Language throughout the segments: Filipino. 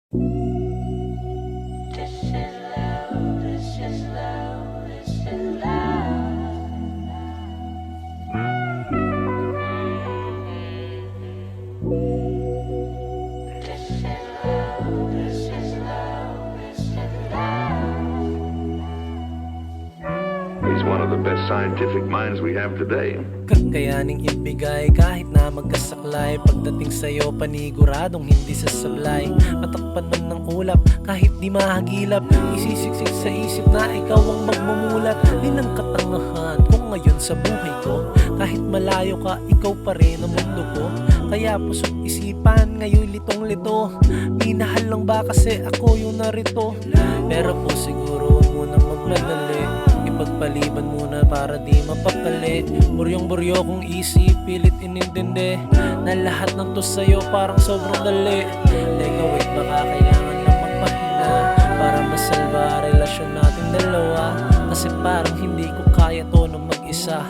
This is love, this is love, this is love. This is love, this is love, this is love. He's one of the best scientific minds we have today. Kakayaning ibigay kahit na magkasaklay. Pagdating sa'yo paniguradong hindi sasablay. Matakpan man ng ulap kahit di mahagilap. Isisiksik sa isip na ikaw ang magmumulat. Di ng katangahan kung ngayon sa buhay ko. Kahit malayo ka, ikaw pa rin ang mundo ko. Kaya pusot isipan ngayon litong-lito. Minahal lang ba kasi ako yung narito? Pero po siguro huwag munang magmadali. Ipagpaliban muna para di mapakali. Buryong-buryo kong isip, pilit inintindi na lahat ng to sa'yo parang sobrang dali. Teka wait, baka kailangan lang magpahinga para masalba relasyon natin dalawa. Kasi parang hindi ko kaya to ng mag-isa.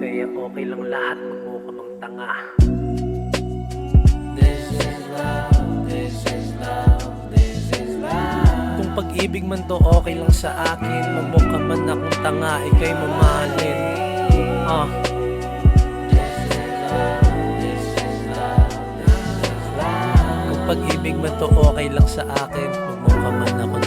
Kaya okay lang lahat, magmukha bang tanga. This is love, this is love, this is love. Kung pag-ibig man to okay lang sa akin, magmukha man akong tanga, ika'y mamahalin. Kung pag-ibig man to okay lang sa akin, magmukha man akong